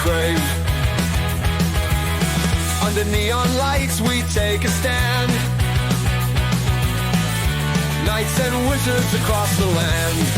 grave. Under neon lights we take a stand. Knights and wizards across the land.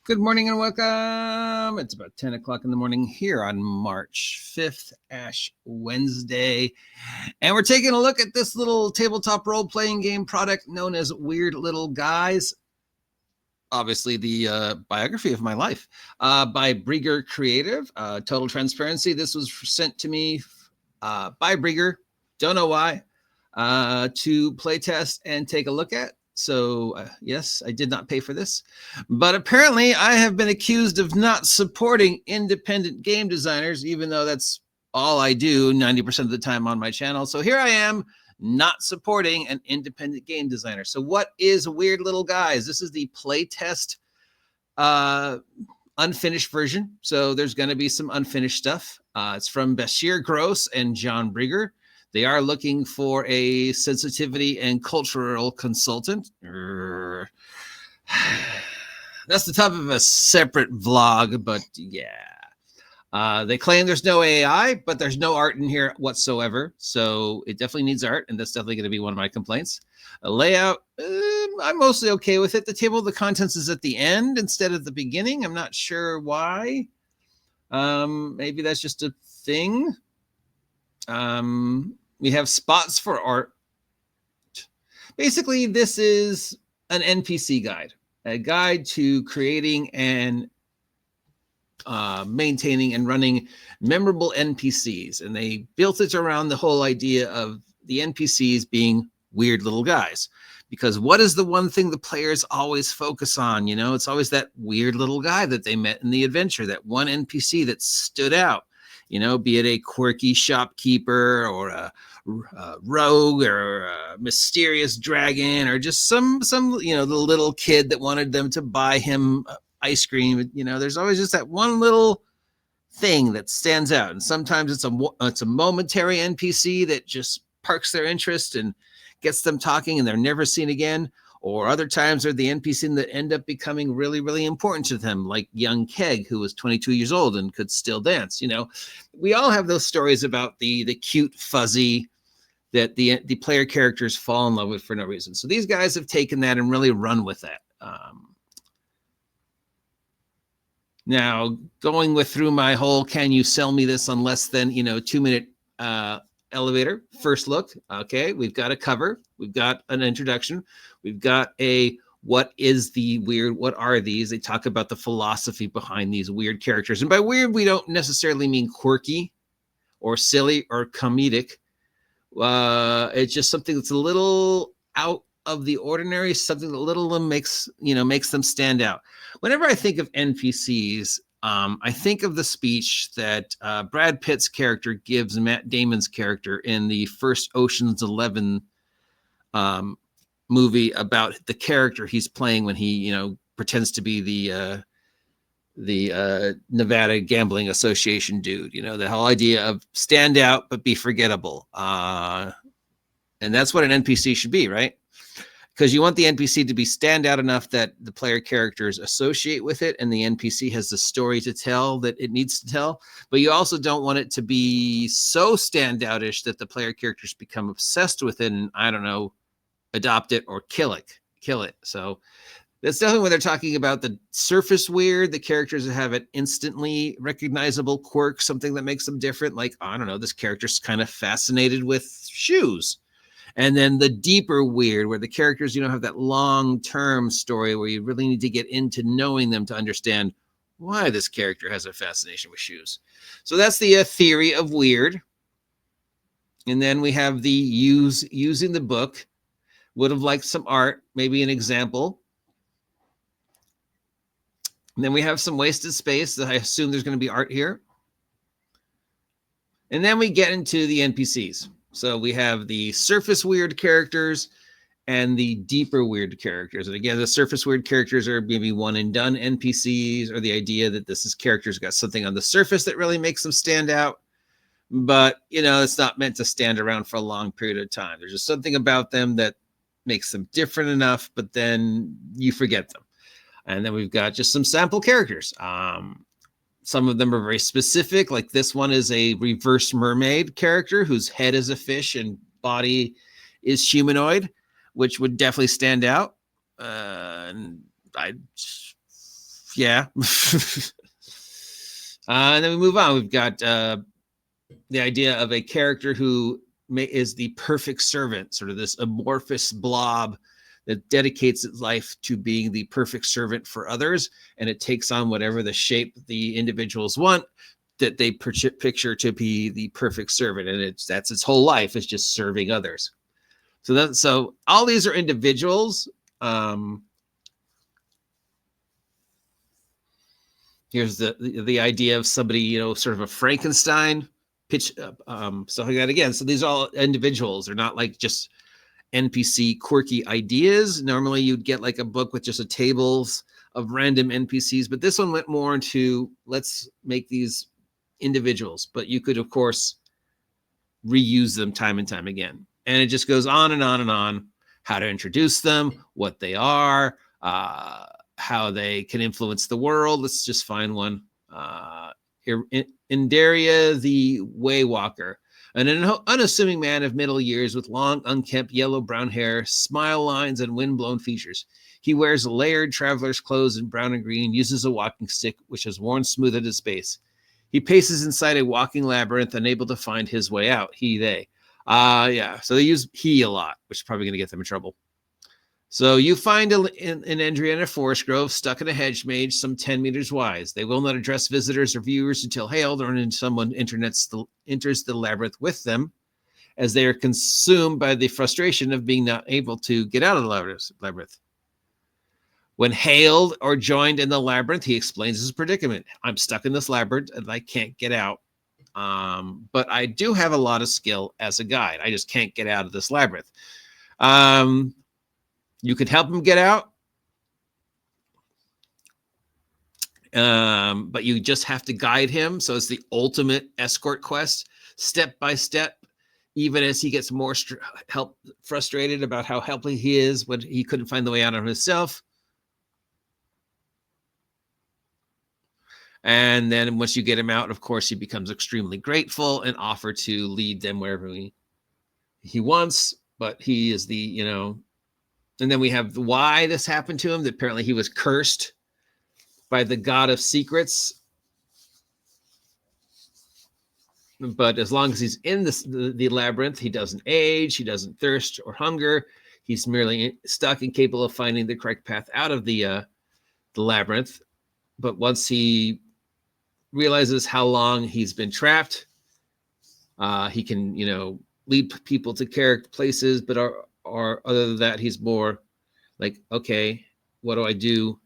Good morning and welcome. It's about 10 o'clock in the morning here on March 5th, Ash Wednesday. And we're taking a look at this little tabletop role-playing game product known as Weird Little Guys. Obviously, the biography of my life by Brieger Creative. Total transparency, this was sent to me by Brieger. Don't know why. To playtest and take a look at. So, yes, I did not pay for this, but apparently I have been accused of not supporting independent game designers, even though that's all I do 90% of the time on my channel. So here I am not supporting an independent game designer. So what is Weird Little Guys? This is the playtest unfinished version. So there's going to be some unfinished stuff. It's from Bashir Gross and John Brieger. They are looking for a sensitivity and cultural consultant. That's the topic of a separate vlog, but yeah. They claim there's no AI, but there's no art in here whatsoever. So it definitely needs art, and that's definitely going to be one of my complaints. A layout, I'm mostly okay with it. The table of the contents is at the end instead of the beginning. I'm not sure why. Maybe that's just a thing. We have spots for art. Basically, this is an NPC guide, a guide to creating and maintaining and running memorable NPCs. And they built it around the whole idea of the NPCs being weird little guys. Because what is the one thing the players always focus on? You know, it's always that weird little guy that they met in the adventure, that one NPC that stood out. You know, be it a quirky shopkeeper or a rogue or a mysterious dragon or just some you know, the little kid that wanted them to buy him ice cream. You know, there's always just that one little thing that stands out. And sometimes it's a momentary NPC that just parks their interest and gets them talking and they're never seen again. Or other times they're the NPC that end up becoming really, really important to them, like young Keg, who was 22 years old and could still dance. You know, we all have those stories about the cute fuzzy that the player characters fall in love with for no reason. So these guys have taken that and really run with that. Now, going through my whole, can you sell me this on less than, 2-minute elevator first look. Okay, we've got a cover, we've got an introduction, we've got a what is the weird, what are these? They talk about the philosophy behind these weird characters, and by weird we don't necessarily mean quirky or silly or comedic. It's just something that's a little out of the ordinary, something that little makes them stand out. Whenever I think of NPCs, I think of the speech that Brad Pitt's character gives Matt Damon's character in the first Ocean's 11 movie about the character he's playing when he, pretends to be the Nevada Gambling Association dude. The whole idea of stand out but be forgettable. And that's what an NPC should be, right? Because you want the NPC to be stand out enough that the player characters associate with it and the NPC has the story to tell that it needs to tell. But you also don't want it to be so standoutish that the player characters become obsessed with it and, I don't know, adopt it or kill it. So that's definitely when they're talking about the surface weird, the characters that have an instantly recognizable quirk, something that makes them different. Like, I don't know, this character's kind of fascinated with shoes. And then the deeper weird, where the characters, have that long-term story where you really need to get into knowing them to understand why this character has a fascination with shoes. So that's the theory of weird. And then we have the using the book. Would have liked some art, maybe an example. And then we have some wasted space that I assume there's going to be art here. And then we get into the NPCs. So we have the surface weird characters and the deeper weird characters. And again, the surface weird characters are maybe one and done NPCs, or the idea that this is characters got something on the surface that really makes them stand out. But, it's not meant to stand around for a long period of time. There's just something about them that makes them different enough, but then you forget them. And then we've got just some sample characters. Some of them are very specific. Like this one is a reverse mermaid character whose head is a fish and body is humanoid, which would definitely stand out. Yeah. And then we move on. We've got the idea of a character who is the perfect servant, sort of this amorphous blob that dedicates its life to being the perfect servant for others, and it takes on whatever the shape the individuals want that they picture to be the perfect servant, and that's its whole life is just serving others. So all these are individuals. Here's the idea of somebody, sort of a Frankenstein pitch, stuff like that again. So these are all individuals. They're not like just NPC quirky ideas. Normally you'd get like a book with just a tables of random NPCs, but this one went more into let's make these individuals, but you could of course reuse them time and time again. And it just goes on and on and on, how to introduce them, what they are, how they can influence the world. Let's just find one. Indaria the Waywalker, an unassuming man of middle years with long, unkempt yellow-brown hair, smile lines, and wind-blown features. He wears layered traveler's clothes in brown and green, uses a walking stick, which is worn smooth at its base. He paces inside a walking labyrinth, unable to find his way out. He, they. Yeah, so they use he a lot, which is probably going to get them in trouble. So you find an Endria in a forest grove stuck in a hedge maze some 10 meters wide. They will not address visitors or viewers until hailed or until someone enters the labyrinth with them, as they are consumed by the frustration of being not able to get out of the labyrinth. When hailed or joined in the labyrinth, he explains his predicament. I'm stuck in this labyrinth and I can't get out. But I do have a lot of skill as a guide. I just can't get out of this labyrinth. You could help him get out, but you just have to guide him. So it's the ultimate escort quest, step by step, even as he gets more frustrated about how helpless he is when he couldn't find the way out on himself. And then once you get him out, of course, he becomes extremely grateful and offer to lead them wherever he wants. But he is the, and then we have why this happened to him, that apparently he was cursed by the god of secrets. But as long as he's in the labyrinth, he doesn't age, he doesn't thirst or hunger. He's merely stuck and capable of finding the correct path out of the labyrinth. But once he realizes how long he's been trapped, he can, lead people to places, but or other than that, he's more like, okay, what do I do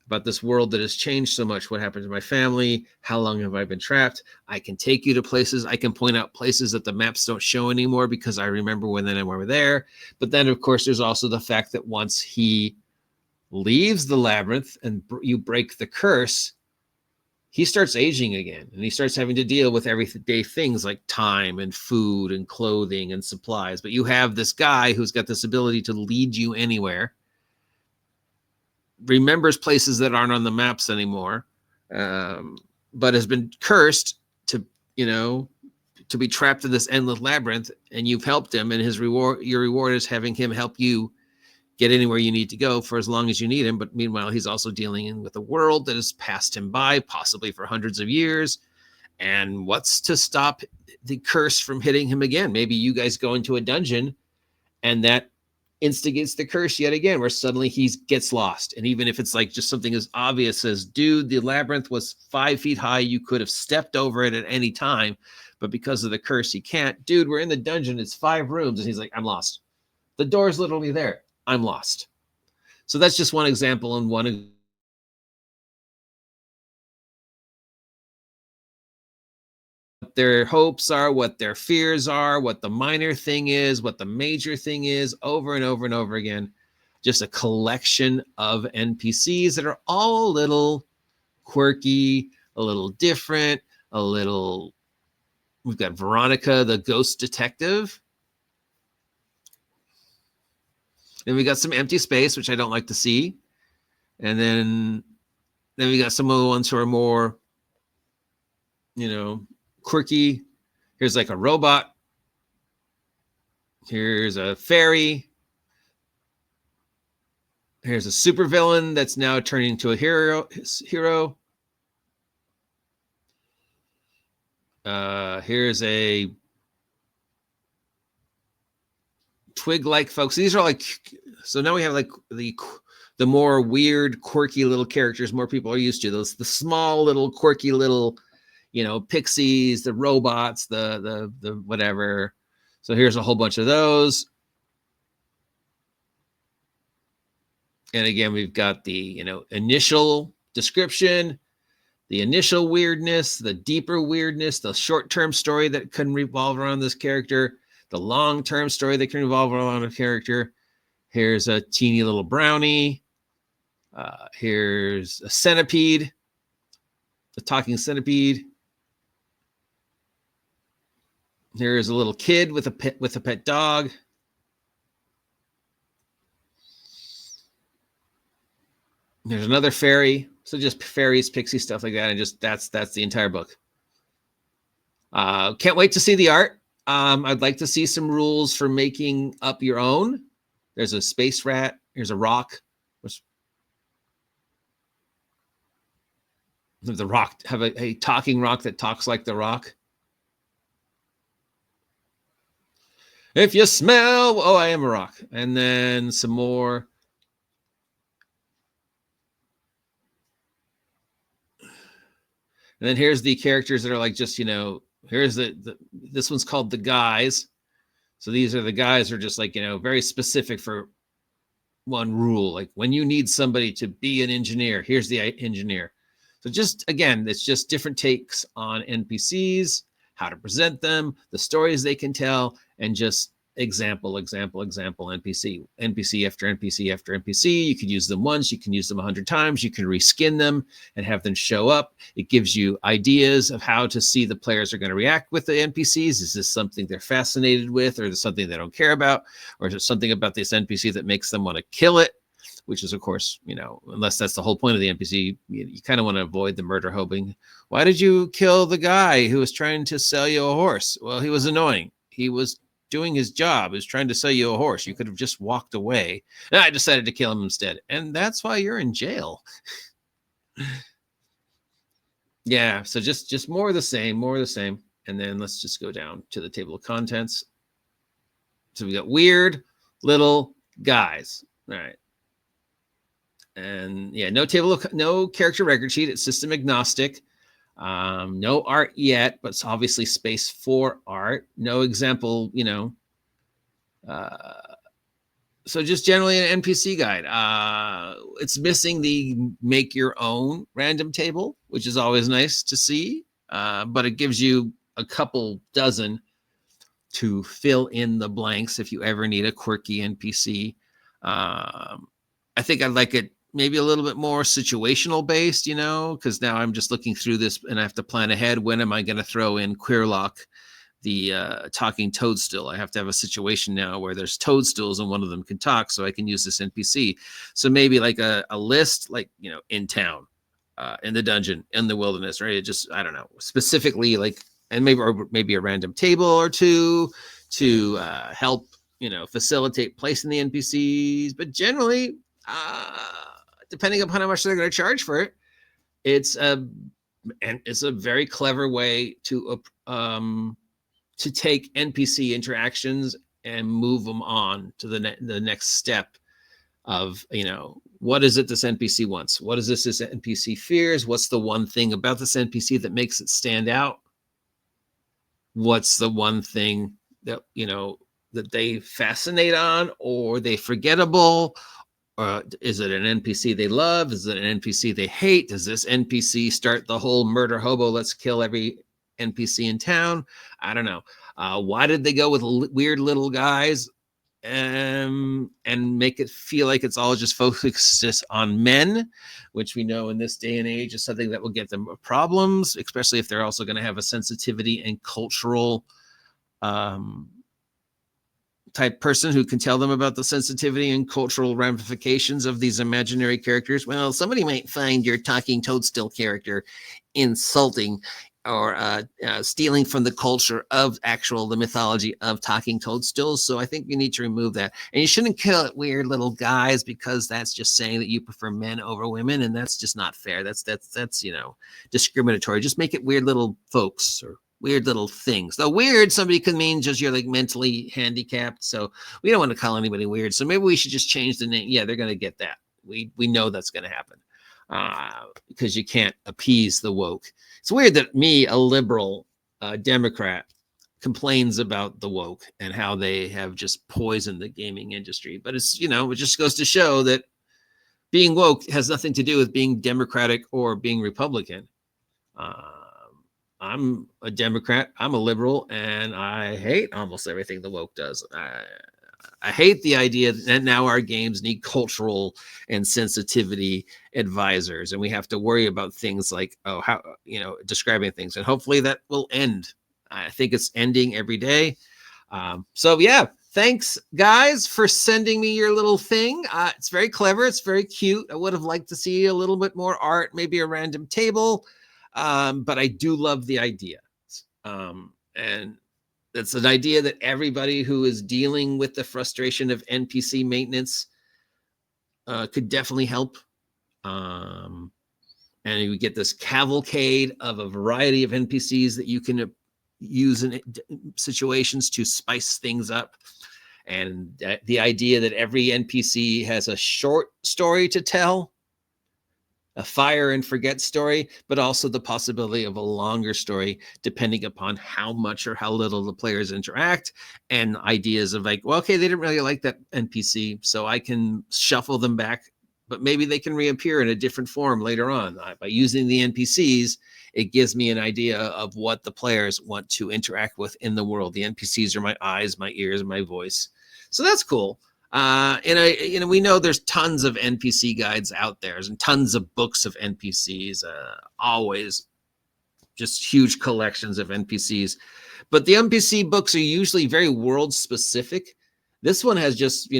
about this world that has changed so much? What happened to my family? How long have I been trapped? I can take you to places. I can point out places that the maps don't show anymore because I remember when we were there. But then, of course, there's also the fact that once he leaves the labyrinth and you break the curse, he starts aging again, and he starts having to deal with everyday things like time and food and clothing and supplies. But you have this guy who's got this ability to lead you anywhere, remembers places that aren't on the maps anymore, but has been cursed to be trapped in this endless labyrinth, and you've helped him, and your reward is having him help you get anywhere you need to go for as long as you need him. But meanwhile, he's also dealing with a world that has passed him by, possibly for hundreds of years. And what's to stop the curse from hitting him again? Maybe you guys go into a dungeon and that instigates the curse yet again, where suddenly he gets lost. And even if it's like just something as obvious as, dude, the labyrinth was 5 feet high, you could have stepped over it at any time, but because of the curse, he can't. Dude, we're in the dungeon, it's 5 rooms. And he's like, I'm lost. The door's literally there. I'm lost. So that's just one example, and one what their hopes are, what their fears are, what the minor thing is, what the major thing is, over and over and over again. Just a collection of NPCs that are all a little quirky, a little different, we've got Veronica, the ghost detective. And we got some empty space, which I don't like to see. And then we got some of the ones who are more, quirky. Here's like a robot. Here's a fairy. Here's a supervillain that's now turning into a hero. Here's a twig-like folks. These are like, so now we have like the more weird, quirky little characters more people are used to. The small little quirky little, pixies, the robots, the whatever. So here's a whole bunch of those. And again, we've got the, initial description, the initial weirdness, the deeper weirdness, the short-term story that can revolve around this character, the long-term story that can revolve around a character. Here's a teeny little brownie. Here's a centipede, a talking centipede. Here's a little kid with a pet dog. There's another fairy. So just fairies, pixies, stuff like that. And just that's the entire book. Can't wait to see the art. I'd like to see some rules for making up your own. There's a space rat. Here's a rock. The rock, have a talking rock that talks like the rock. If you smell, oh, I am a rock. And then some more. And then here's the characters that are like just, here's this one's called the guys. So these are the guys who are just like, very specific for one rule. Like when you need somebody to be an engineer, here's the engineer. So just, again, it's just different takes on NPCs, how to present them, the stories they can tell, and just example, NPC after NPC after NPC. You could use them once, you can use them 100 times, you can reskin them and have them show up. It gives you ideas of how to see the players are going to react with the NPCs. Is this something they're fascinated with, or is it something they don't care about, or is it something about this NPC that makes them want to kill it? Which is, of course, unless that's the whole point of the NPC, you kind of want to avoid the murder hoping. Why did you kill the guy who was trying to sell you a horse? Well, he was annoying. He was doing his job. He was trying to sell you a horse. You could have just walked away. And I decided to kill him instead. And that's why you're in jail. Yeah, so just more of the same, And then let's just go down to the table of contents. So we got weird little guys. All right. And yeah, no character record sheet. It's system agnostic. No art yet, but it's obviously space for art. No example, so just generally an NPC guide. It's missing the make your own random table, which is always nice to see. But it gives you a couple dozen to fill in the blanks if you ever need a quirky NPC. I think I'd like it maybe a little bit more situational based, because now I'm just looking through this and I have to plan ahead. When am I going to throw in Queerlock, the talking toadstool? I have to have a situation now where there's toadstools and one of them can talk, so I can use this NPC. So maybe like a list, like, in town, in the dungeon, in the wilderness, right? It just, I don't know, specifically like, and maybe a random table or two to help, facilitate placing the NPCs. But generally, depending upon how much they're going to charge for it, it's a very clever way to take NPC interactions and move them on to the next step of, what is it this NPC wants? What is this NPC fears? What's the one thing about this NPC that makes it stand out? What's the one thing that, that they fascinate on, or they forgettable? Or is it an NPC they love? Is it an NPC they hate? Does this NPC start the whole murder hobo, let's kill every NPC in town? I don't know. Why did they go with weird little guys and make it feel like it's all just focused on men, which we know in this day and age is something that will get them problems, especially if they're also going to have a sensitivity and cultural type person who can tell them about the sensitivity and cultural ramifications of these imaginary characters. Well, somebody might find your talking toadstool character insulting or stealing from the culture of the mythology of talking toadstools. So I think you need to remove that. And you shouldn't kill it weird little guys, because that's just saying that you prefer men over women, and that's just not fair. That's discriminatory. Just make it weird little folks or weird little things. Though weird, somebody can mean just you're like mentally handicapped. So we don't want to call anybody weird. So maybe we should just change the name. Yeah, they're going to get that. We know that's going to happen. Because you can't appease the woke. It's weird that me, a liberal Democrat, complains about the woke and how they have just poisoned the gaming industry. But it's, it just goes to show that being woke has nothing to do with being Democratic or being Republican. I'm a Democrat, I'm a liberal, and I hate almost everything the woke does. I hate the idea that now our games need cultural and sensitivity advisors, and we have to worry about things like, describing things, and hopefully that will end. I think it's ending every day. So yeah, thanks guys for sending me your little thing. It's very clever. It's very cute. I would have liked to see a little bit more art, maybe a random table. But I do love the idea. And it's an idea that everybody who is dealing with the frustration of NPC maintenance could definitely help. And you get this cavalcade of a variety of NPCs that you can use in situations to spice things up. And the idea that every NPC has a short story to tell, a fire and forget story, but also the possibility of a longer story depending upon how much or how little the players interact, and ideas of like, well, okay, they didn't really like that NPC, so I can shuffle them back, but maybe they can reappear in a different form later on. By using the NPCs, it gives me an idea of what the players want to interact with in the world. The NPCs are my eyes, my ears, and my voice. So that's cool. And we know there's tons of NPC guides out there and tons of books of NPCs, always just huge collections of NPCs. But the NPC books are usually very world specific. This one has just,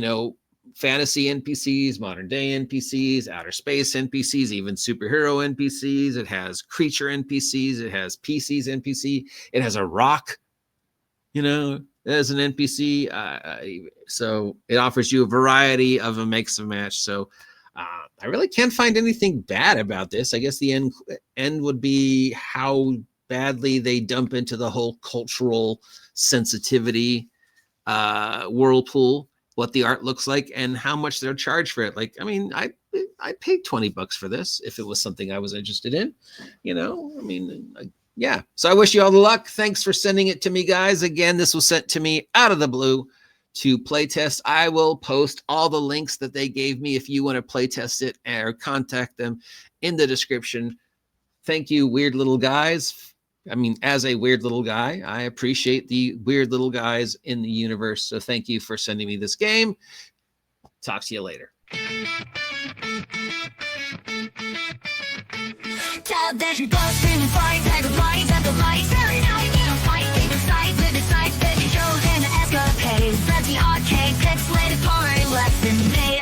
fantasy NPCs, modern day NPCs, outer space NPCs, even superhero NPCs. It has creature NPCs. It has PCs NPC. It has a rock, as an NPC. So it offers you a variety of a mix and match. So I really can't find anything bad about this. I guess the end would be how badly they dump into the whole cultural sensitivity whirlpool, what the art looks like, and how much they'll charge for it. Like, I paid $20 for this if it was something I was interested in, yeah. So I wish you all the luck. Thanks for sending it to me, guys. Again, this was sent to me out of the blue to playtest. I will post all the links that they gave me if you want to playtest it, or contact them in the description. Thank you, weird little guys. As a weird little guy, I appreciate the weird little guys in the universe. So thank you for sending me this game. Talk to you later. Television glows, screaming flies, tiger flies at the lights. Every night we don't fight, take the sides with the sides, bitchy shows and the escapades. That's the arcade, pixelated porn, less than day.